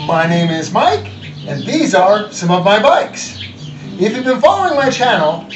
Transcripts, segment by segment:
My name is Mike, and these are some of my bikes. If you've been following my channel,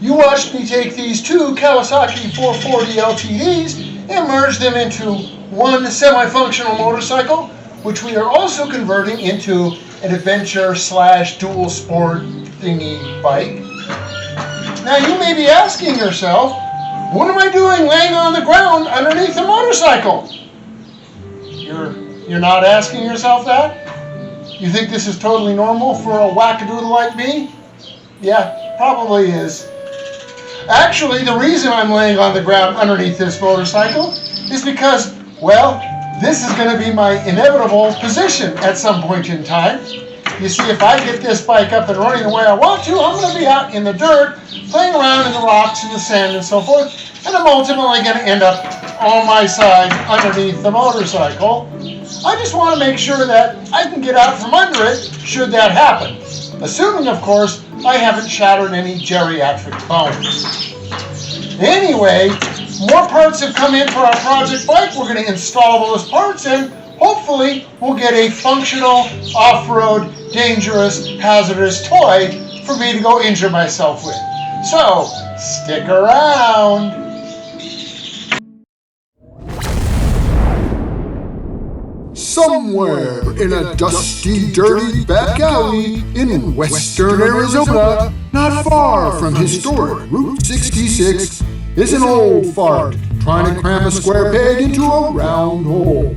you watched me take these two Kawasaki 440LTDs and merge them into one semi-functional motorcycle, which we are also converting into an adventure / dual sport thingy bike. Now you may be asking yourself, what am I doing laying on the ground underneath the motorcycle? You're not asking yourself that? You think this is totally normal for a wackadoodle like me? Yeah, probably is. Actually, the reason I'm laying on the ground underneath this motorcycle is because, well, this is going to be my inevitable position at some point in time. You see, if I get this bike up and running the way I want to, I'm going to be out in the dirt, playing around in the rocks and the sand and so forth, and I'm ultimately going to end up on my side underneath the motorcycle. I just want to make sure that I can get out from under it should that happen. Assuming, of course, I haven't shattered any geriatric bones. Anyway, more parts have come in for our project bike. We're going to install those parts and hopefully we'll get a functional, off-road, dangerous, hazardous toy for me to go injure myself with. So, stick around. Somewhere in a dusty, dirty back alley in western Arizona, not far from historic Route 66, is an old fart trying to cram a square peg into a round hole.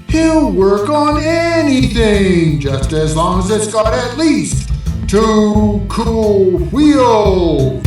He'll work on anything, just as long as it's got at least 2 cool wheels.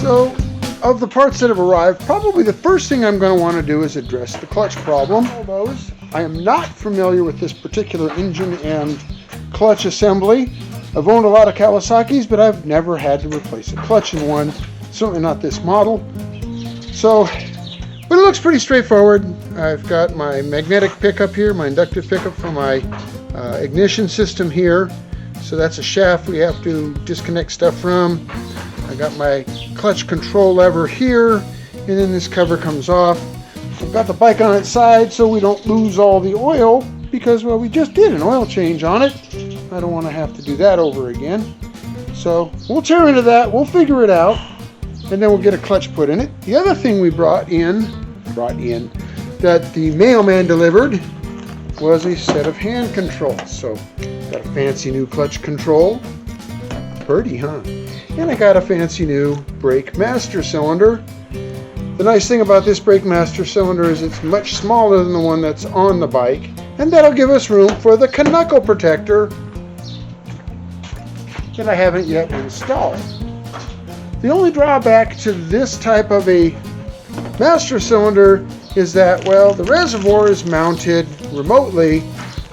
So, of the parts that have arrived, probably the first thing I'm going to want to do is address the clutch problem. I am not familiar with this particular engine and clutch assembly. I've owned a lot of Kawasaki's, but I've never had to replace a clutch in one. Certainly not this model. So, but it looks pretty straightforward. I've got my magnetic pickup here, my inductive pickup for my ignition system here. So that's a shaft we have to disconnect stuff from. I got my clutch control lever here, and then this cover comes off. I've got the bike on its side so we don't lose all the oil because, well, we just did an oil change on it. I don't want to have to do that over again. So we'll tear into that, we'll figure it out, and then we'll get a clutch put in it. The other thing we brought in that the mailman delivered was a set of hand controls. So got a fancy new clutch control. Pretty, huh? And I got a fancy new brake master cylinder. The nice thing about this brake master cylinder is it's much smaller than the one that's on the bike, and that'll give us room for the knuckle protector that I haven't yet installed. The only drawback to this type of a master cylinder is that, well, the reservoir is mounted remotely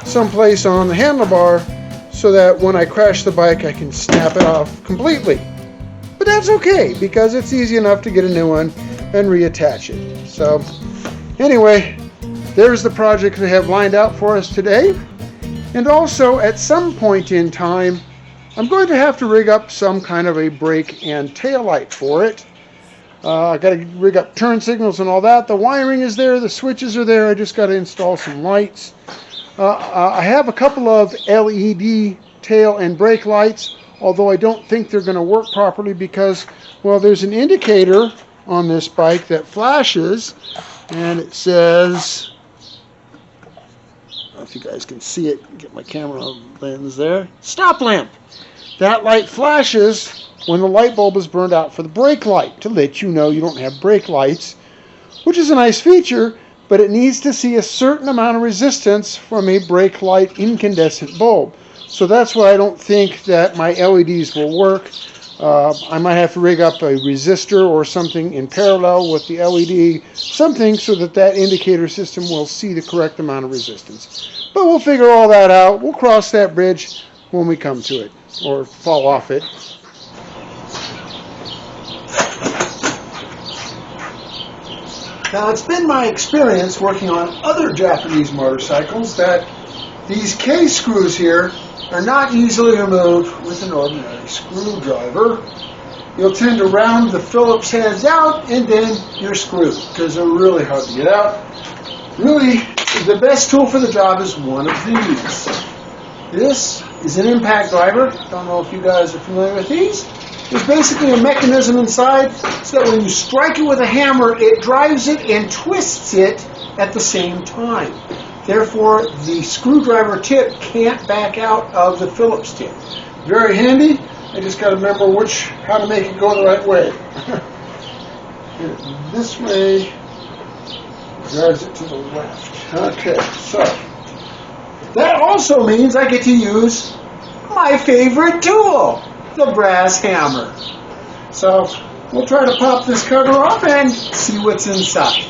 someplace on the handlebar so that when I crash the bike I can snap it off completely. But that's okay because it's easy enough to get a new one and reattach it. So anyway, there's the project they have lined out for us today. And also at some point in time, I'm going to have to rig up some kind of a brake and tail light for it. I got to rig up turn signals and all that. The wiring is there, the switches are there. I just got to install some lights. I have a couple of LED tail and brake lights, although I don't think they're going to work properly because, well, there's an indicator on this bike that flashes, and it says, I don't know if you guys can see it, get my camera lens there, stop lamp. That light flashes when the light bulb is burned out for the brake light to let you know you don't have brake lights, which is a nice feature, but it needs to see a certain amount of resistance from a brake light incandescent bulb. So that's why I don't think that my LEDs will work. I might have to rig up a resistor or something in parallel with the LED, something so that that indicator system will see the correct amount of resistance. But we'll figure all that out. We'll cross that bridge when we come to it, or fall off it. Now, it's been my experience working on other Japanese motorcycles that these K-screws here are not easily removed with an ordinary screwdriver. You'll tend to round the Phillips heads out and then you're screwed because they're really hard to get out. Really, the best tool for the job is one of these. This is an impact driver. Don't know if you guys are familiar with these. There's basically a mechanism inside so that when you strike it with a hammer, it drives it and twists it at the same time. Therefore, the screwdriver tip can't back out of the Phillips tip. Very handy. I just got to remember how to make it go the right way. This way drives it to the left. Okay, so that also means I get to use my favorite tool, the brass hammer. So we'll try to pop this cover off and see what's inside.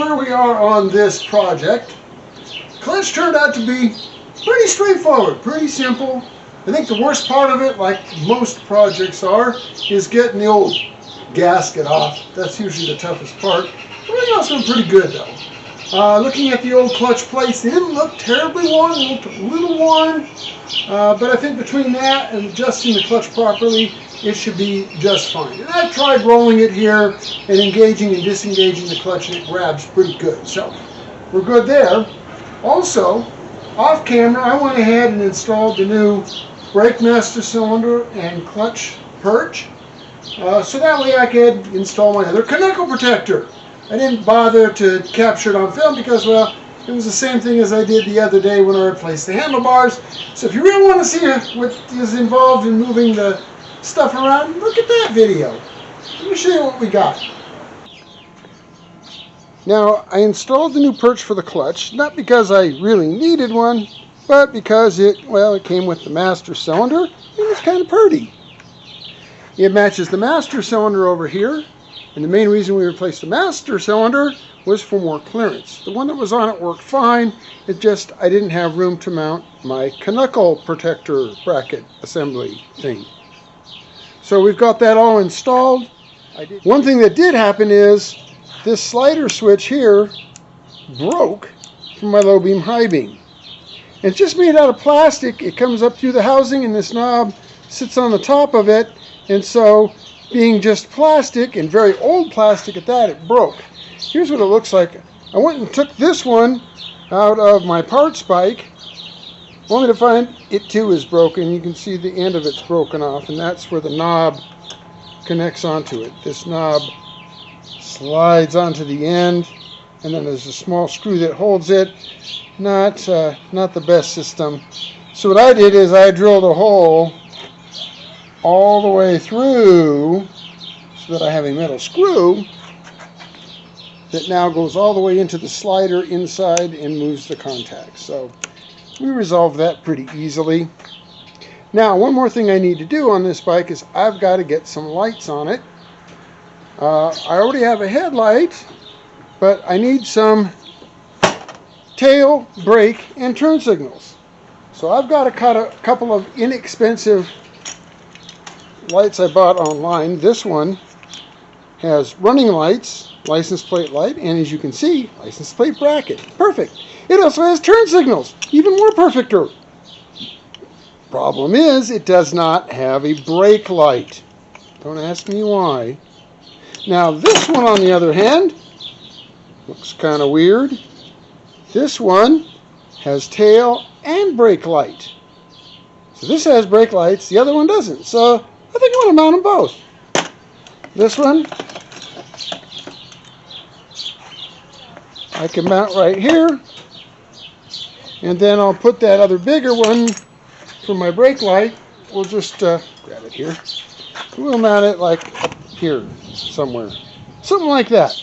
where we are on this project. Clutch turned out to be pretty straightforward, pretty simple. I think the worst part of it, like most projects are, is getting the old gasket off. That's usually the toughest part. Everything else went pretty good though. Looking at the old clutch plates, they didn't look terribly worn, they looked a little worn. But I think between that and adjusting the clutch properly, it should be just fine. And I've tried rolling it here and engaging and disengaging the clutch, and it grabs pretty good. So we're good there. Also, off camera, I went ahead and installed the new brake master cylinder and clutch perch. So that way I could install my other Kaneko protector. I didn't bother to capture it on film because, well, it was the same thing as I did the other day when I replaced the handlebars. So if you really want to see what is involved in moving the stuff around, look at that video. Let me show you what we got. Now, I installed the new perch for the clutch, not because I really needed one, but because it came with the master cylinder, and it's kind of pretty. It matches the master cylinder over here, and the main reason we replaced the master cylinder was for more clearance. The one that was on it worked fine, it just, I didn't have room to mount my Kaneko protector bracket assembly thing. So we've got that all installed. One thing that did happen is this slider switch here broke from my low beam high beam. It's just made out of plastic. It comes up through the housing and this knob sits on the top of it, and so being just plastic, and very old plastic at that, it broke. Here's what it looks like. I went and took this one out of my parts bike, only to find it too is broken. You can see the end of it's broken off, and that's where the knob connects onto it. This knob slides onto the end, and then there's a small screw that holds it. Not the best system. So what I did is I drilled a hole all the way through so that I have a metal screw that now goes all the way into the slider inside and moves the contacts. So we resolved that pretty easily. Now, one more thing I need to do on this bike is I've got to get some lights on it. I already have a headlight, but I need some tail, brake, and turn signals. So I've got to cut a couple of inexpensive lights I bought online. This one has running lights, license plate light, and as you can see, license plate bracket. Perfect. It also has turn signals, even more perfecter. Problem is, it does not have a brake light. Don't ask me why. Now this one, on the other hand, looks kind of weird. This one has tail and brake light. So this has brake lights, the other one doesn't. So I think I'm going to mount them both. This one I can mount right here, and then I'll put that other bigger one for my brake light. We'll just grab it here. We'll mount it like here somewhere. Something like that.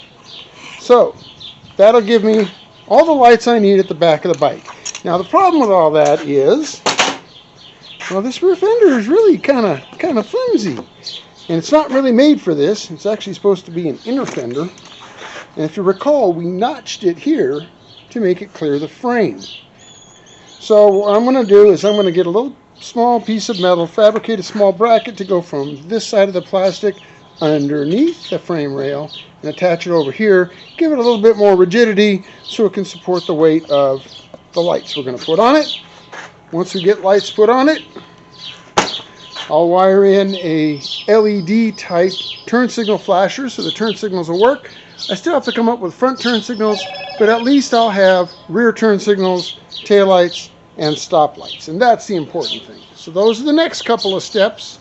So that'll give me all the lights I need at the back of the bike. Now the problem with all that is, well, this rear fender is really kind of flimsy, and it's not really made for this. It's actually supposed to be an inner fender, and if you recall, we notched it here to make it clear the frame. So what I'm going to do is I'm going to get a little small piece of metal, fabricate a small bracket to go from this side of the plastic underneath the frame rail and attach it over here, give it a little bit more rigidity so it can support the weight of the lights we're going to put on it. Once we get lights put on it, I'll wire in a LED type turn signal flasher so the turn signals will work. I still have to come up with front turn signals, but at least I'll have rear turn signals, tail lights, and stop lights, and that's the important thing. So those are the next couple of steps.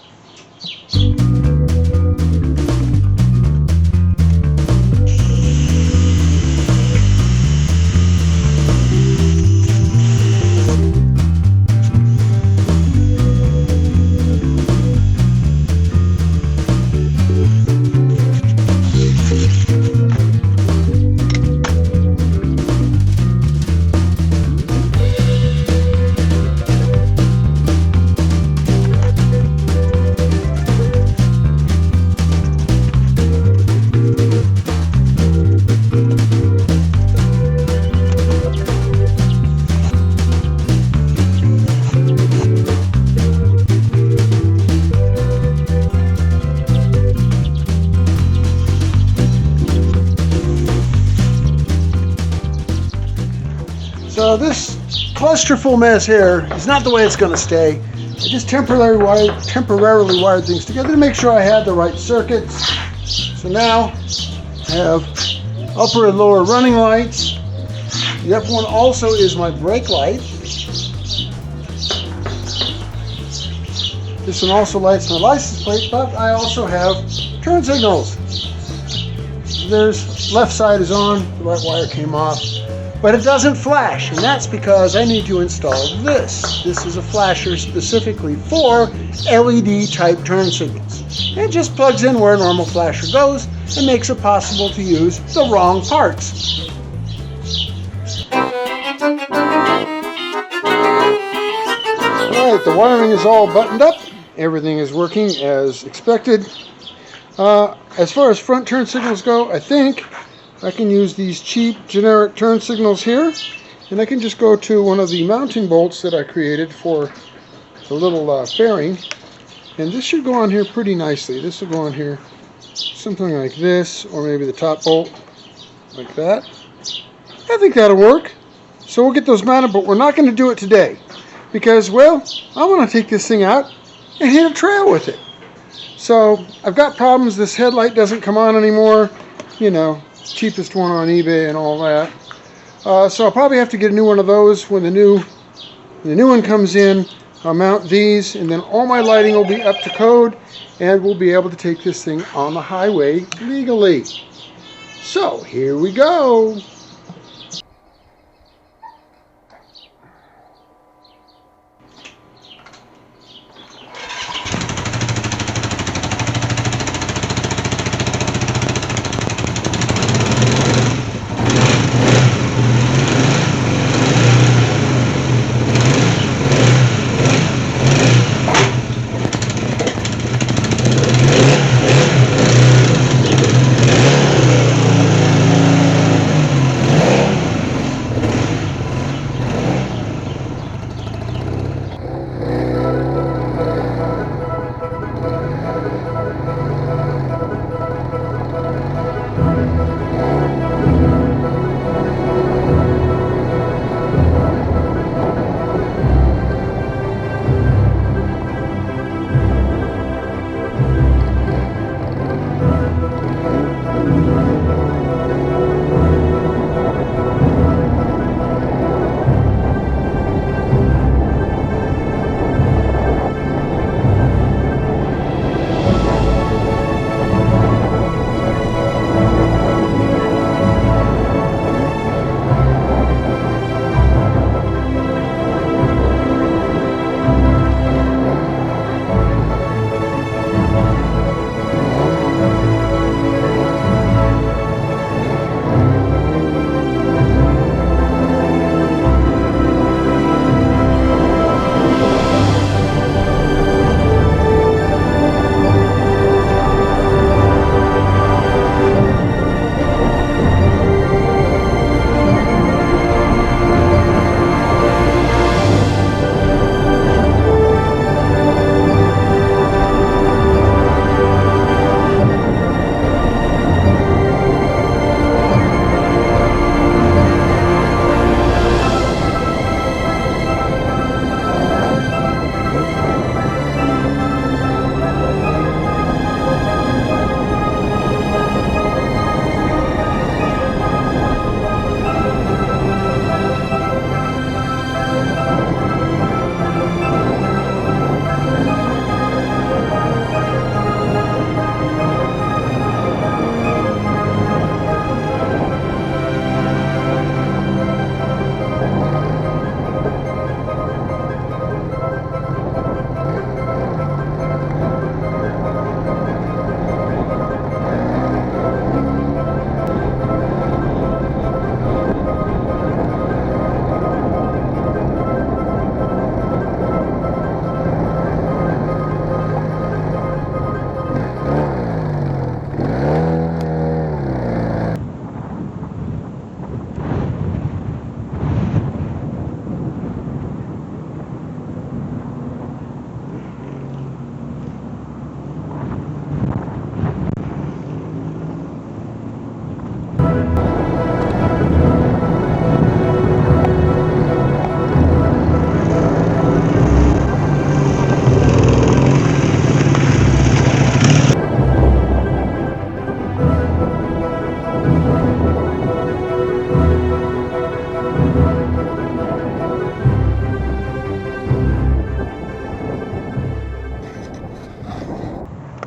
So this clusterful mess here is not the way it's going to stay. I just temporarily wired things together to make sure I had the right circuits. So now I have upper and lower running lights. The upper one also is my brake light. This one also lights my license plate, but I also have turn signals. There's left side is on, the right wire came off, but it doesn't flash, and that's because I need to install this. This is a flasher specifically for LED type turn signals. It just plugs in where a normal flasher goes and makes it possible to use the wrong parts. Alright, the wiring is all buttoned up. Everything is working as expected. As far as front turn signals go, I think I can use these cheap generic turn signals here, and I can just go to one of the mounting bolts that I created for the little fairing, and this should go on here pretty nicely. This will go on here something like this, or maybe the top bolt like that. I think that'll work. So we'll get those mounted, but we're not going to do it today because, well, I want to take this thing out and hit a trail with it. So I've got problems. This headlight doesn't come on anymore. You know, cheapest one on eBay and all that. So I'll probably have to get a new one of those when the new one comes in. I'll mount these, and then all my lighting will be up to code, and we'll be able to take this thing on the highway legally. So here we go.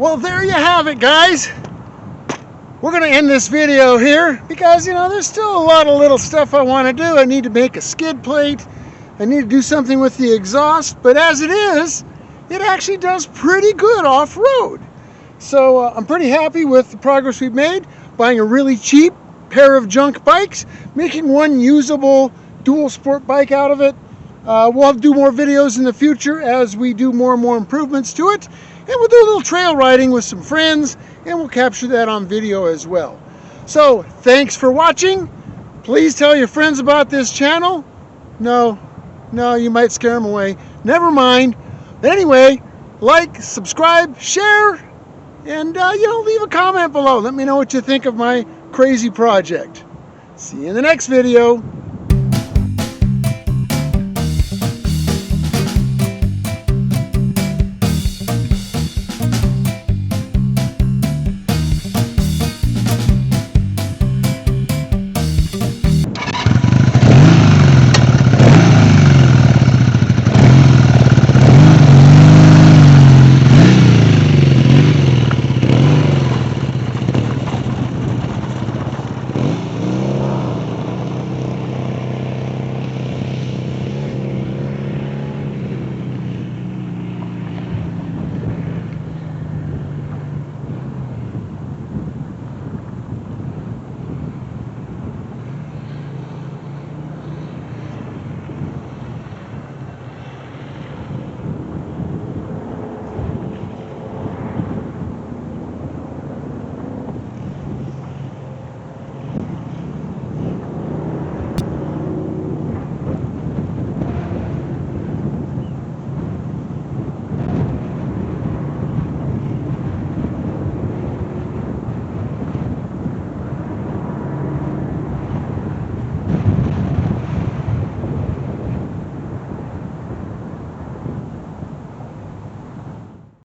Well, there you have it, guys. We're going to end this video here because, you know, there's still a lot of little stuff I want to do. I need to make a skid plate. I need to do something with the exhaust. But as it is, it actually does pretty good off-road. So I'm pretty happy with the progress we've made. Buying a really cheap pair of junk bikes, making one usable dual sport bike out of it. We'll do more videos in the future as we do more and more improvements to it. And we'll do a little trail riding with some friends, and we'll capture that on video as well. So, thanks for watching. Please tell your friends about this channel. No, you might scare them away. Never mind. But anyway, like, subscribe, share, and leave a comment below. Let me know what you think of my crazy project. See you in the next video.